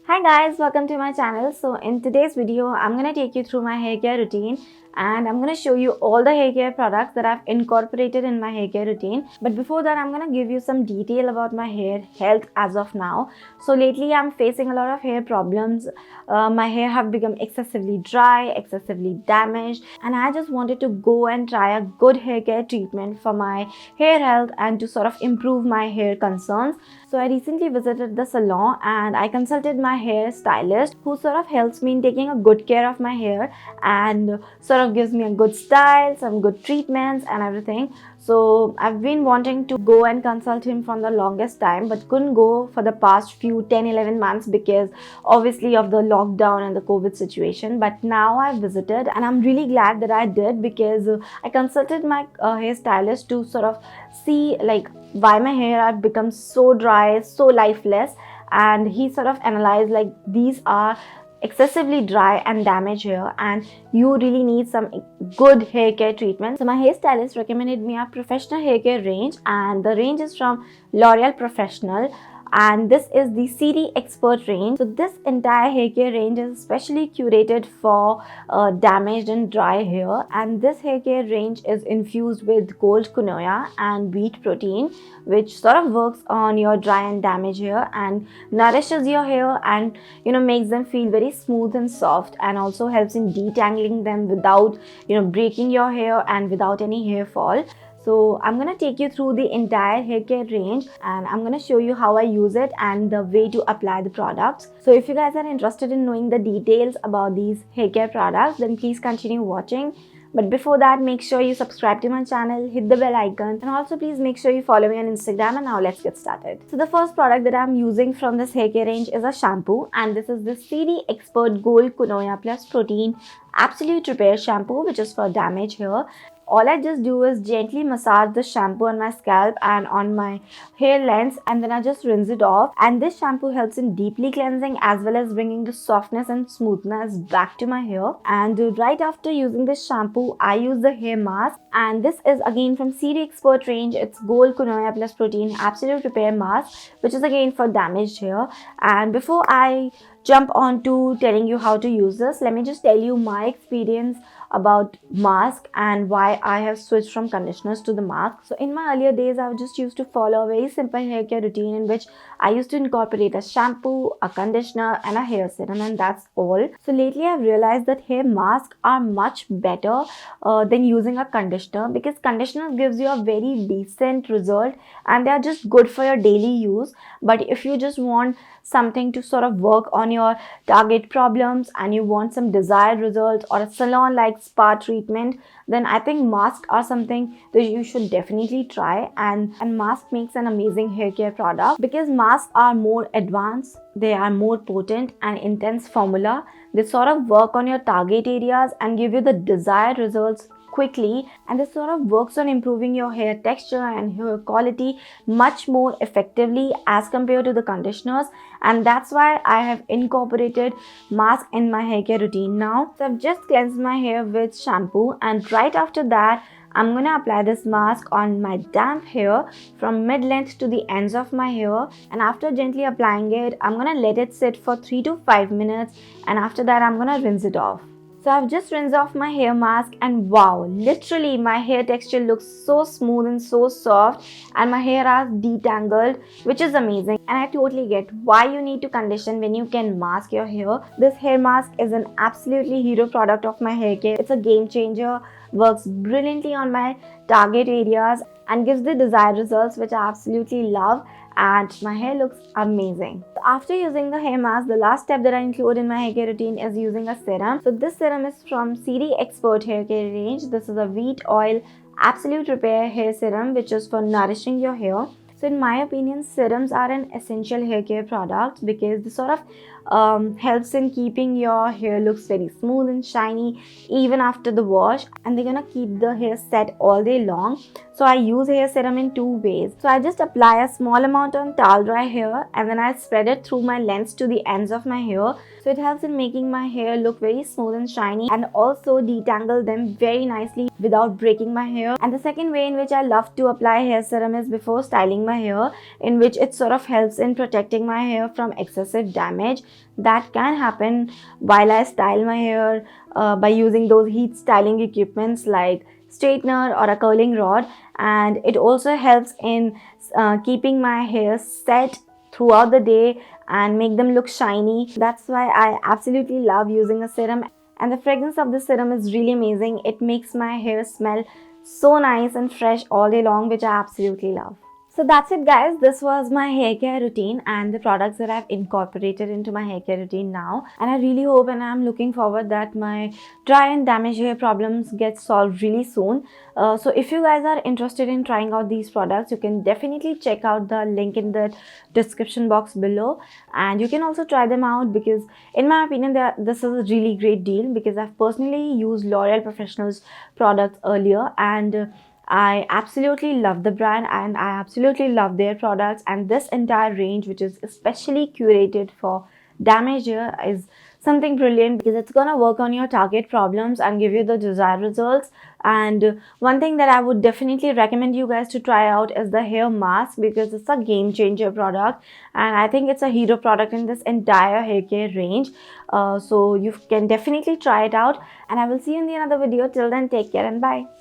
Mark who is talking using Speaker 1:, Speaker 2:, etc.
Speaker 1: Hi guys, welcome to my channel. So in today's video, I'm going to take you through my hair care routine and I'm going to show you all the hair care products that I've incorporated in my hair care routine. But before that, I'm going to give you some detail about my hair health as of now. So lately, I'm facing a lot of hair problems. My hair have become excessively dry, excessively damaged, and I just wanted to go and try a good hair care treatment for my hair health and to sort of improve my hair concerns. So I recently visited the salon and I consulted my hair stylist who sort of helps me in taking a good care of my hair and sort of gives me a good style, some good treatments and everything. So I've been wanting to go and consult him from the longest time but couldn't go for the past few 10-11 months because obviously of the lockdown and the COVID situation. But now I've visited and I'm really glad that I did because I consulted my hair stylist to sort of see like why my hair had become so dry, so lifeless, and he sort of analyzed like these are excessively dry and damaged hair and you really need some good hair care treatment. So my hairstylist recommended me a professional hair care range and the range is from L'Oreal Professional and this is the CD Expert range. So this entire hair care range is specially curated for damaged and dry hair, and this hair care range is infused with gold quinoa and wheat protein, which sort of works on your dry and damaged hair and nourishes your hair and makes them feel very smooth and soft, and also helps in detangling them without breaking your hair and without any hair fall. So I'm going to take you through the entire hair care range and I'm going to show you how I use it and the way to apply the products. So if you guys are interested in knowing the details about these hair care products, then please continue watching. But before that, make sure you subscribe to my channel, hit the bell icon, and also please make sure you follow me on Instagram. And now let's get started. So the first product that I'm using from this hair care range is a shampoo, and this is the CD Expert Gold Quinoa Plus Protein Absolute Repair Shampoo, which is for damaged hair. All I just do is gently massage the shampoo on my scalp and on my hair lengths, and then I just rinse it off. And this shampoo helps in deeply cleansing as well as bringing the softness and smoothness back to my hair. And right after using this shampoo, I use the hair mask, and this is again from CD Expert range. It's Gold Quinoa Plus Protein Absolute Repair Mask, which is again for damaged hair. And before I jump on to telling you how to use this, let me just tell you my experience about mask and why I have switched from conditioners to the mask. So in my earlier days, I just used to follow a very simple hair care routine in which I used to incorporate a shampoo, a conditioner and a hair serum, and that's all. So lately I've realized that hair masks are much better than using a conditioner, because conditioner gives you a very decent result and they are just good for your daily use. But if you just want something to sort of work on your target problems and you want some desired results or a salon like spa treatment, then I think masks are something that you should definitely try. And mask makes an amazing hair care product because masks are more advanced, they are more potent and intense formula. They sort of work on your target areas and give you the desired results quickly, and this sort of works on improving your hair texture and hair quality much more effectively as compared to the conditioners. And that's why I have incorporated mask in my hair care routine now. So I've just cleansed my hair with shampoo, and right after that I'm going to apply this mask on my damp hair from mid-length to the ends of my hair. And after gently applying it, I'm going to let it sit for 3 to 5 minutes, and after that I'm going to rinse it off. So I've just rinsed off my hair mask and wow, literally my hair texture looks so smooth and so soft, and my hair has detangled, which is amazing. And I totally get why you need to condition when you can mask your hair. This hair mask is an absolutely hero product of my hair care. It's a game changer, works brilliantly on my target areas and gives the desired results, which I absolutely love, and my hair looks amazing. So after using the hair mask, the last step that I include in my hair care routine is using a serum. So this serum is from CD Expert hair care range. This is a wheat oil absolute repair hair serum, which is for nourishing your hair. So in my opinion, serums are an essential hair care product because they sort of helps in keeping your hair looks very smooth and shiny even after the wash, and they're gonna keep the hair set all day long. So I use hair serum in 2 ways. So I just apply a small amount on towel dry hair and then I spread it through my lengths to the ends of my hair. So it helps in making my hair look very smooth and shiny, and also detangle them very nicely without breaking my hair. And the second way in which I love to apply hair serum is before styling my hair, in which it sort of helps in protecting my hair from excessive damage that can happen while I style my hair by using those heat styling equipments like straightener or a curling rod. And it also helps in keeping my hair set throughout the day and make them look shiny. That's why I absolutely love using a serum, and the fragrance of the serum is really amazing. It makes my hair smell so nice and fresh all day long, which I absolutely love. So that's it, guys. This was my hair care routine and the products that I've incorporated into my hair care routine now. And I really hope and I'm looking forward that my dry and damaged hair problems get solved really soon. So if you guys are interested in trying out these products, you can definitely check out the link in the description box below. And you can also try them out, because in my opinion, this is a really great deal, because I've personally used L'Oreal Professional's products earlier, and I absolutely love the brand and I absolutely love their products. And this entire range, which is especially curated for damaged hair, is something brilliant, because it's gonna work on your target problems and give you the desired results. And one thing that I would definitely recommend you guys to try out is the hair mask, because it's a game changer product and I think it's a hero product in this entire hair care range. So you can definitely try it out, and I will see you in the another video. Till then, take care and bye.